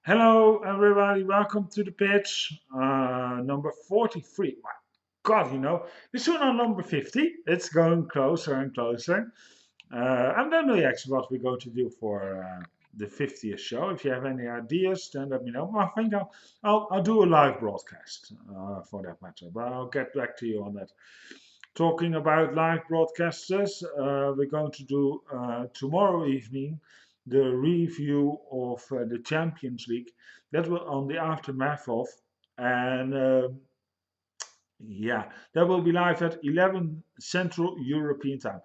Hello, everybody. Welcome to the pitch, number 43. My God, we're soon on number 50. It's going closer and closer. I don't know yet what we're going to do for the 50th show. If you have any ideas, then let me know. I think I'll do a live broadcast for that matter, but I'll get back to you on that. Talking about live broadcasters, we're going to do tomorrow evening the review of the Champions League. That will on the aftermath of, and yeah, that will be live at 11 Central European time.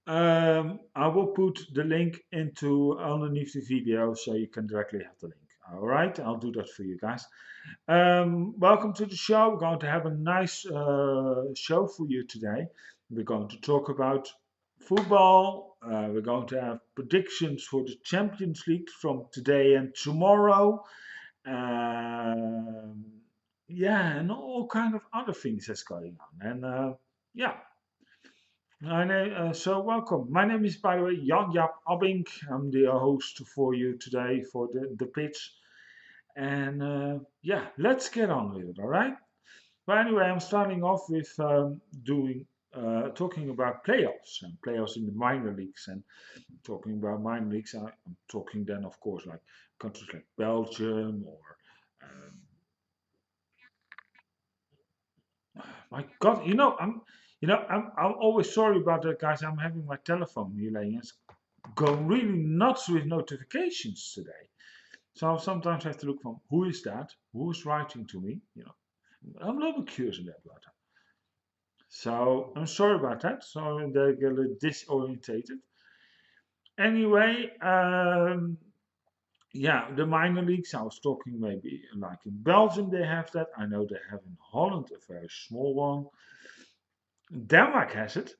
I will put the link into underneath the video so you can directly have the link. All right, I'll do that for you guys. Welcome to the show. We're going to have a nice show for you today. We're going to talk about football. We're going to have predictions for the Champions League from today and tomorrow. Um, yeah, and all kind of other things that's going on. And yeah, so welcome. My name is, by the way, Jan-Jaap. I'm the host for you today for the pitch. And yeah, let's get on with it, all right? But anyway, I'm starting off with doing talking about playoffs and playoffs in the minor leagues. And talking about minor leagues, I'm talking then, of course, like countries like Belgium or my God, I'm always sorry about that, guys. I'm having my telephone here laying. Go really nuts with notifications today. So sometimes I have to look from who is that? Who's writing to me? I'm a little bit curious about that. So I'm sorry about that. So they get a little disorientated. Anyway, yeah, the minor leagues. I was talking maybe like in Belgium they have that. I know they have in Holland a very small one. Denmark has it,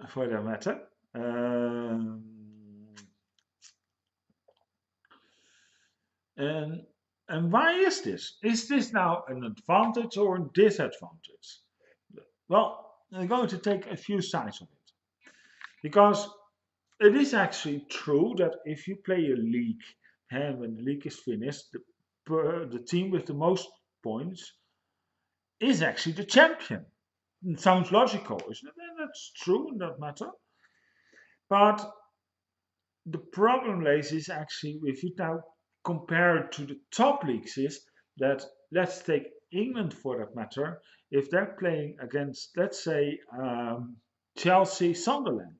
for that matter. Um, and and why is this? Is this now an advantage or a disadvantage? Well, I'm going to take a few sides of it because it is actually true that if you play a league and when the league is finished, the team with the most points is actually the champion. It sounds logical, isn't it? And that's true in that matter. But the problem lays is actually if you now compare it to the top leagues is that let's take England for that matter. If they're playing against, let's say, Chelsea, Sunderland,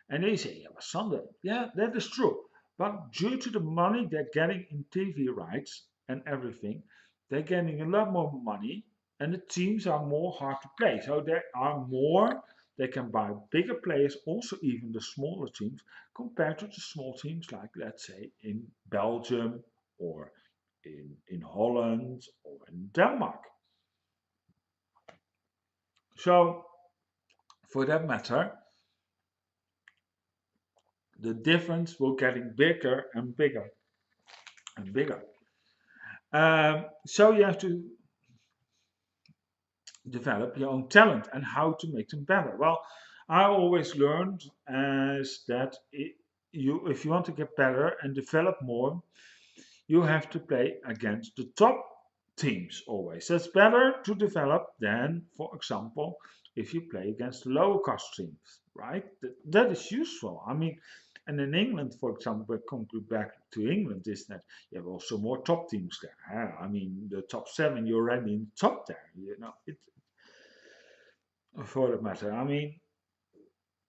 and they say, yeah, but Sunderland, yeah, that is true. But due to the money they're getting in TV rights and everything, they're getting a lot more money, and the teams are more hard to play. So there are more. They can buy bigger players, also even the smaller teams, compared to the small teams like, let's say, in Belgium or in Holland or in Denmark. So, for that matter, the difference will getting bigger and bigger and bigger. So you have to develop your own talent and how to make them better. Well, I always learned as that if you want to get better and develop more, you have to play against the top teams always. That's better to develop than, for example, if you play against lower cost teams, right? That is useful. I mean, and in England, for example, come back to England, is that you have also more top teams there. I mean, the top seven, you're already in the top there. For that matter. I mean,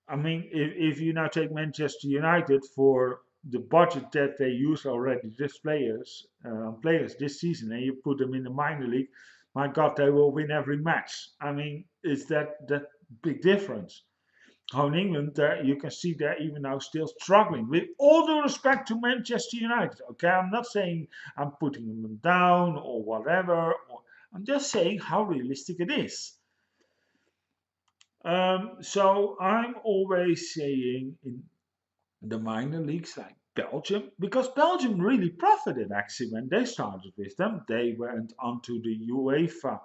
if you now take Manchester United for the budget that they use already, this players this season, and you put them in the minor league, my God, they will win every match. I mean, is that big difference? How in England, there you can see they're even now still struggling. With all due respect to Manchester United, okay, I'm not saying I'm putting them down or whatever. I'm just saying how realistic it is. So I'm always saying in the minor leagues like Belgium, because Belgium really profited actually when they started with them. They went onto the UEFA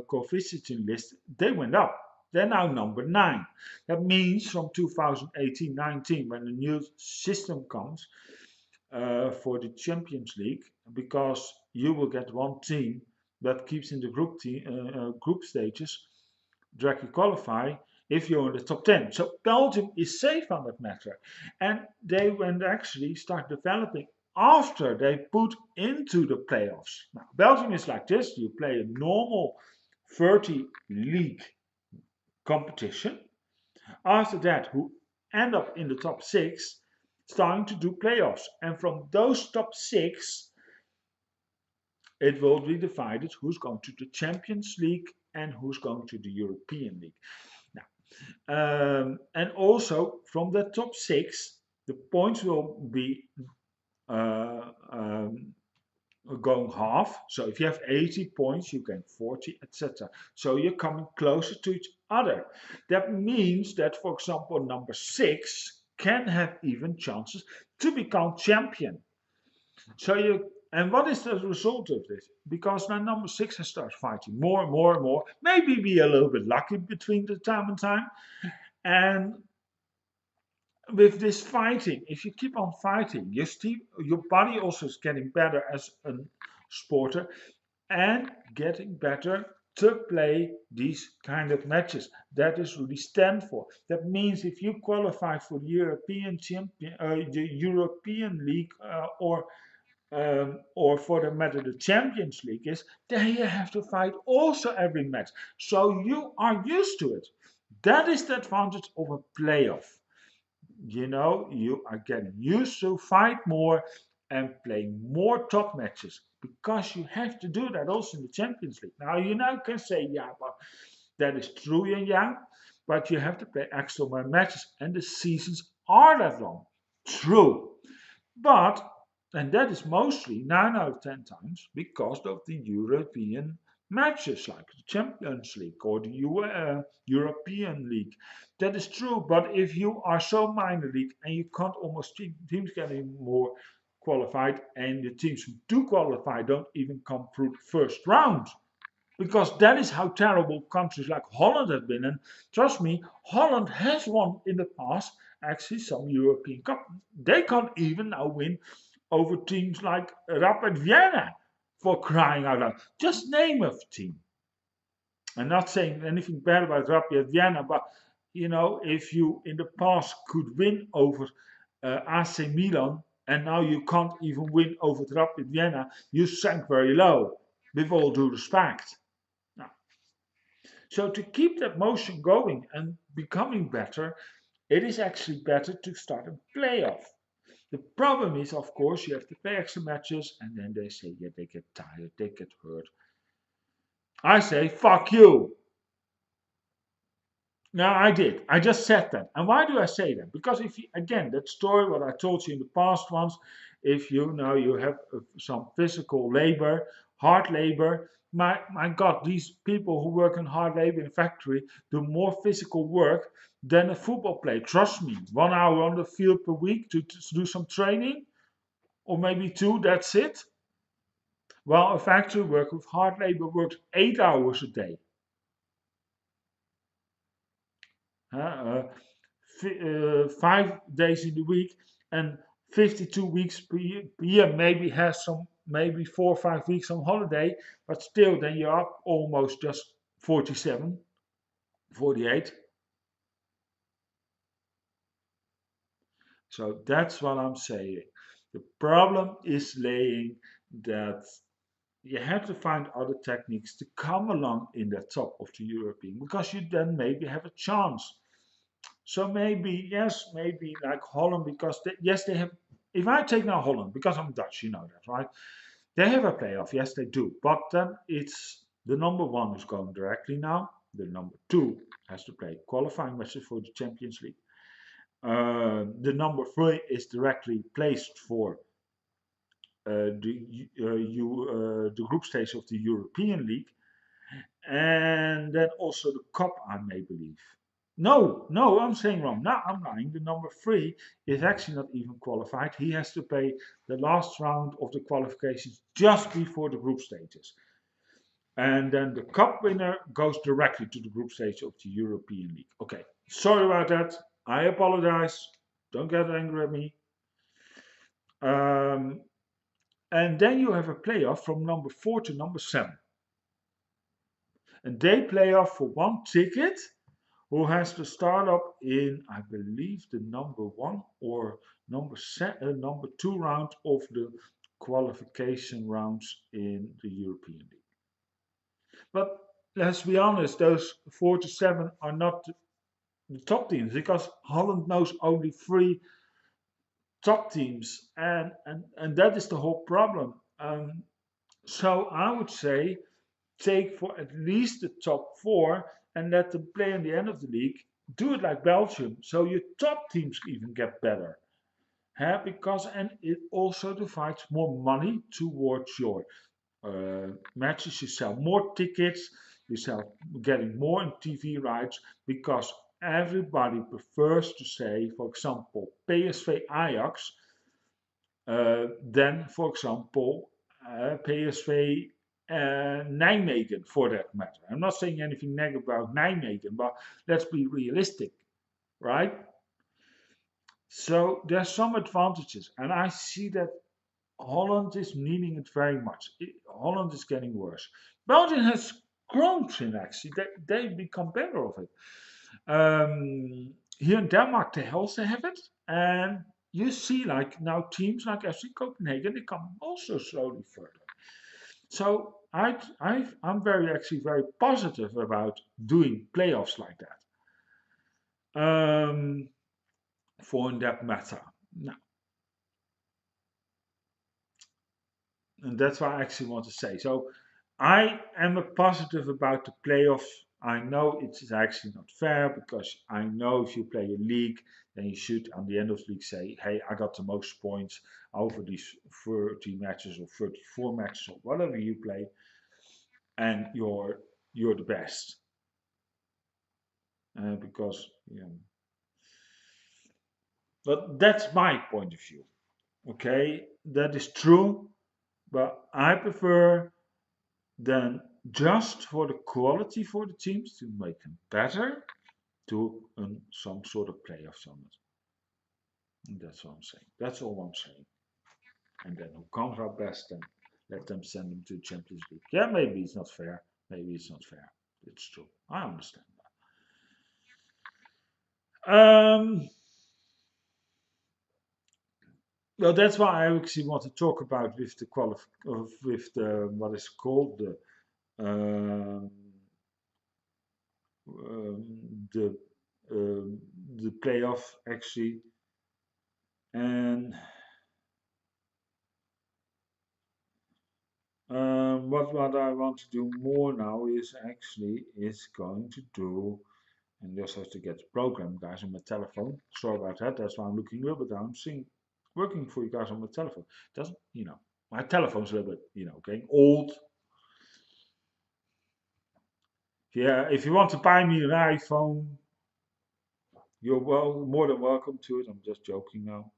coefficient list. They went up. They're now number 9. That means from 2018-19, when the new system comes, for the Champions League because you will get one team that keeps in the group stages directly qualify if you're in the top 10. So Belgium is safe on that matter. And they went actually start developing after they put into the playoffs. Now, Belgium is like this you play a normal 30 league competition. After that, who end up in the top six, starting to do playoffs. And from those top six, it will be divided who's going to the Champions League and who's going to the European League. And also from the top six, the points will be uh, um, going half. So if you have 80 points, you gain 40, etc. So you're coming closer to each other. That means that, for example, number six can have even chances to become champion. So you and what is the result of this? Because now number six has started fighting more and more and more. Maybe be a little bit lucky between the time and time. And with this fighting, if you keep on fighting, your body also is getting better as a sporter and getting better to play these kind of matches. That is really stand for. That means if you qualify for the European champion, the European League, or for the matter the Champions League is, then you have to fight also every match. So you are used to it. That is the advantage of a playoff. You are getting used to fight more and play more top matches because you have to do that also in the Champions League. Now you now can say, yeah, but that is true, Jan, but you have to play extra more matches and the seasons are that long. True. But, and that is mostly 9 out of 10 times because of the European matches like the Champions League or the European League. That is true, but if you are so minor league and you can't almost teams getting more qualified and the teams who do qualify don't even come through the first round. Because that is how terrible countries like Holland have been. And trust me, Holland has won in the past actually some European Cup. They can't even now win over teams like Rapid Vienna for crying out loud. Just name a team. I'm not saying anything bad about Rapid Vienna, but if you in the past could win over AC Milan and now you can't even win over Rapid Vienna, you sank very low, with all due respect. Now, so to keep that motion going and becoming better, it is actually better to start a playoff. The problem is, of course, you have to play extra matches, and then they say, yeah, they get tired, they get hurt. I say, fuck you. No, I did. I just said that. And why do I say that? Because if you, again, that story, what I told you in the past ones, if you know you have some physical labor, hard labor, my God, these people who work in hard labor in a factory do more physical work than a football player. Trust me, 1 hour on the field per week to do some training, or maybe two, that's it. While a factory worker with hard labor works 8 hours a day. Uh, 5 days in the week and 52 weeks per year, maybe has some, maybe 4 or 5 weeks on holiday, but still then you're up almost just 47, 48. So that's what I'm saying. The problem is laying that you have to find other techniques to come along in the top of the European because you then maybe have a chance. So maybe, yes, maybe like Holland, because yes, they have. If I take now Holland, because I'm Dutch, you know that, right? They have a playoff, yes, they do. But then it's the number one who's going directly now. The number two has to play qualifying matches for the Champions League. The number three is directly placed for the group stage of the European League, and then also the cup, I may believe. No, no, I'm saying wrong. Now I'm lying. The number three is actually not even qualified. He has to play the last round of the qualifications just before the group stages. And then the cup winner goes directly to the group stage of the European League. Okay, sorry about that. I apologize. Don't get angry at me. Um, and then you have a playoff from number 4 to number 7. And they play off for one ticket who has to start up in, I believe, the number 1 or number 2 round of the qualification rounds in the European League. But let's be honest, those 4 to 7 are not the top teams because Holland knows only 3 top teams, and that is the whole problem. So I would say take for at least the top 4 and let them play in the end of the league. Do it like Belgium, so your top teams even get better. Because and it also divides more money towards your matches. You sell more tickets, you sell getting more in TV rights because everybody prefers to say, for example, PSV Ajax than, for example, PSV Nijmegen for that matter. I'm not saying anything negative about Nijmegen, but let's be realistic, right? So there's some advantages, and I see that Holland is needing it very much. Holland is getting worse. Belgium has grown since actually. They become better of it. Here in Denmark, they also have it, and you see like now teams like FC Copenhagen, they come also slowly further. So I'm very actually very positive about doing playoffs like that. For in that matter. Now, and that's what I actually want to say. So I am a positive about the playoffs. I know it's actually not fair because I know if you play a league, then you should, on the end of the league, say, hey, I got the most points over these 30 matches or 34 matches or whatever you play, and you're the best. Because, but that's my point of view. Okay, that is true, but I prefer then just for the quality for the teams to make them better to some sort of playoff summit. And that's what I'm saying. That's all I'm saying. And then who comes out best, then let them send them to the Champions League. Yeah, maybe it's not fair. Maybe it's not fair. It's true. I understand that. Well, that's why I actually want to talk about with the with the what is called um, the the playoff actually, and what I want to do more now is going to do, and just have to get the program guys on my telephone. Sorry about that. That's why I'm looking a little bit down. Seeing working for you guys on my telephone doesn't, my telephone's a little bit, getting old. Yeah, if you want to buy me an iPhone, you're more than welcome to it. I'm just joking now.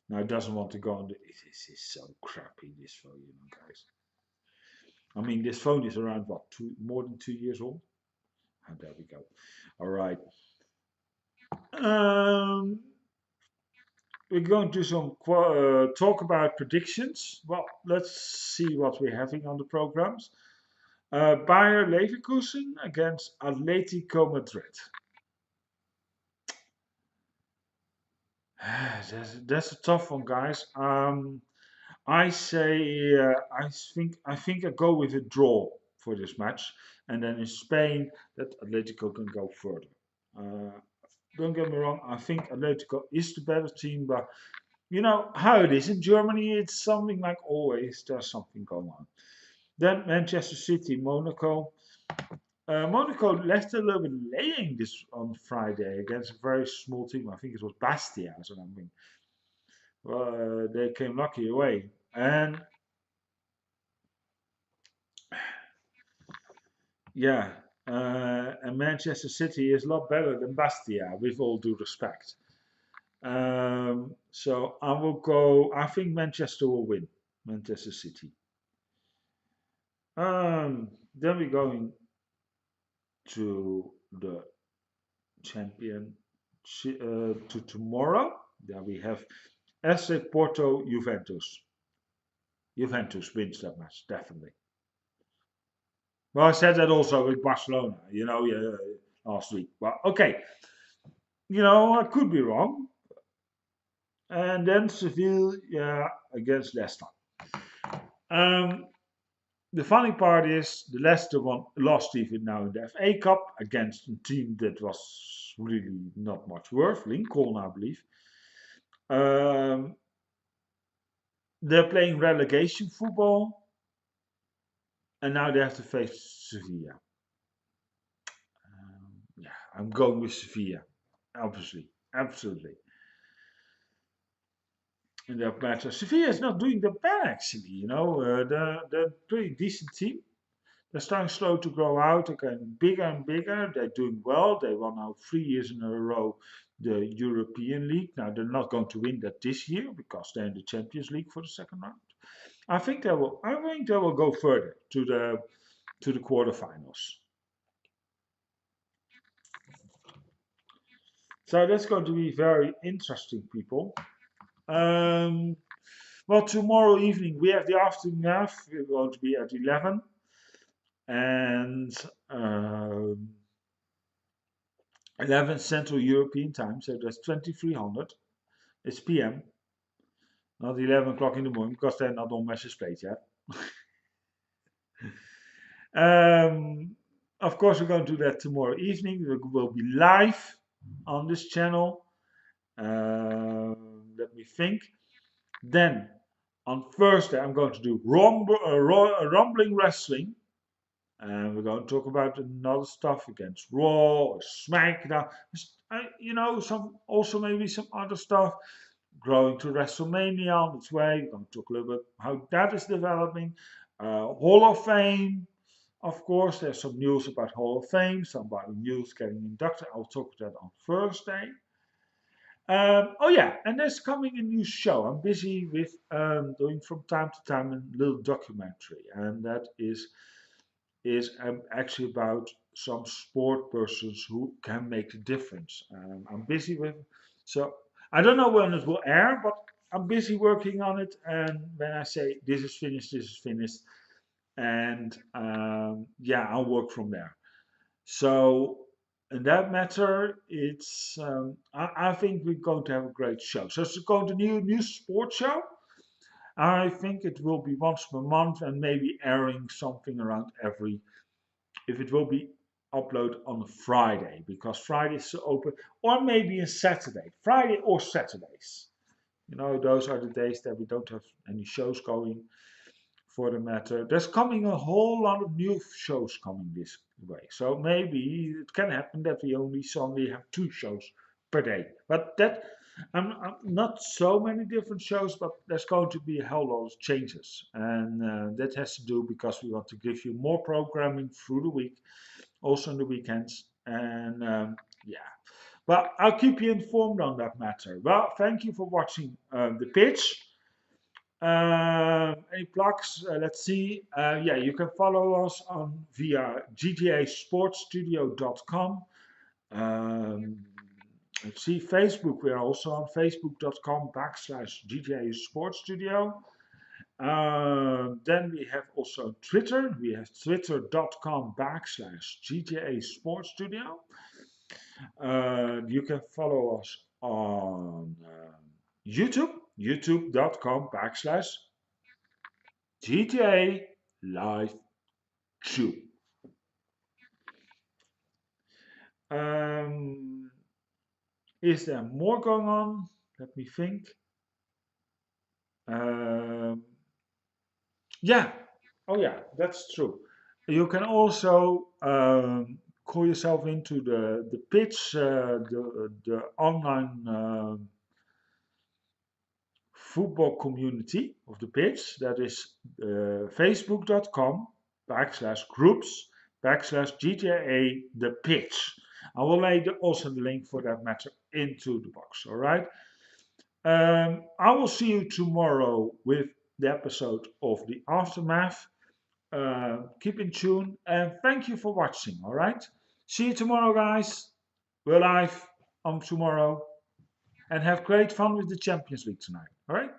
Now it doesn't want to go on. This is so crappy. This phone, guys. I mean, this phone is around what, more than 2 years old. And there we go. All right. Um, we're going to do some talk about predictions. Well, let's see what we're having on the programs. Bayer Leverkusen against Atletico Madrid. That's a tough one, guys. I say I think I go with a draw for this match, and then in Spain that Atletico can go further. Uh, don't get me wrong, I think Atletico is the better team, but you know how it is in Germany. It's something like always there's something going on. Then Manchester City, Monaco. Monaco left a little bit laying this on Friday against a very small team. I think it was Bastia or something. Well, they came lucky away. And yeah, and Manchester City is a lot better than Bastia, with all due respect. So I will go. I think Manchester will win. Manchester City. Then we're going. to the champion to tomorrow. There we have SC Porto Juventus. Juventus wins that match, definitely. Well, I said that also with Barcelona, yeah, last week. But okay, I could be wrong. And then Seville, yeah, against Leicester. Um, the funny part is the Leicester one lost even now in the FA Cup against a team that was really not much worth, Lincoln, I believe. Um, they're playing relegation football, and now they have to face Sevilla. Yeah, I'm going with Sevilla, obviously, absolutely. In that matter, Sevilla is not doing that bad actually. They're a pretty decent team. They're starting slow to grow out. They're getting bigger and bigger. They're doing well. They won now 3 years in a row the European League. Now they're not going to win that this year because they're in the Champions League for the second round. I think they will. I think they will go further to the quarterfinals. So that's going to be very interesting, people. Um, well, tomorrow evening we have the afternoon. We're going to be at 11, and um, 11 Central European Time, so that's 2300. It's PM, not 11 o'clock in the morning because they're not on message plate yet. Of course, we're going to do that tomorrow evening. We will be live on this channel. Let me think. Then on Thursday, I'm going to do Rumbling Wrestling. And we're going to talk about another stuff against Raw or SmackDown. Also maybe some other stuff. Growing to WrestleMania on its way. We're going to talk a little bit how that is developing. Hall of Fame, of course. There's some news about Hall of Fame. Somebody news getting inducted. I'll talk about that on Thursday. Oh yeah, and there's coming a new show. I'm busy with doing from time to time a little documentary, and that is actually about some sport persons who can make a difference. I'm busy with, so I don't know when it will air, but I'm busy working on it. And when I say this is finished, and yeah, I'll work from there. So in that matter, I think we're going to have a great show. So it's going to new sports show. I think it will be once per month and maybe airing something around every if it will be uploaded on a Friday because Friday is so open, or maybe a Saturday, Friday or Saturdays. Those are the days that we don't have any shows going for the matter. There's coming a whole lot of new shows coming this way. So maybe it can happen that we only suddenly have 2 shows per day. But that I'm not so many different shows, but there's going to be a whole lot of changes, and that has to do because we want to give you more programming through the week, also on the weekends, and yeah. But I'll keep you informed on that matter. Well, thank you for watching the pitch. Any plugs? Let's see. Yeah, you can follow us on via gtasportstudio.com. Um, let's see, Facebook. We are also on facebook.com/GTA Sports Studio. Then we have also Twitter. We have twitter.com/GTA Sports Studio. You can follow us on YouTube, youtube.com/GTA Live Tube. Um, is there more going on? Let me think. Um, yeah. Oh, yeah, that's true. You can also call yourself into the pitch, the online football community of the pitch. That is facebook.com/groups/GTA the pitch. I will lay also the link for that matter into the box. All right. I will see you tomorrow with the episode of the aftermath. Keep in tune and thank you for watching. All right. See you tomorrow, guys. We're live on tomorrow. And have great fun with the Champions League tonight. All right?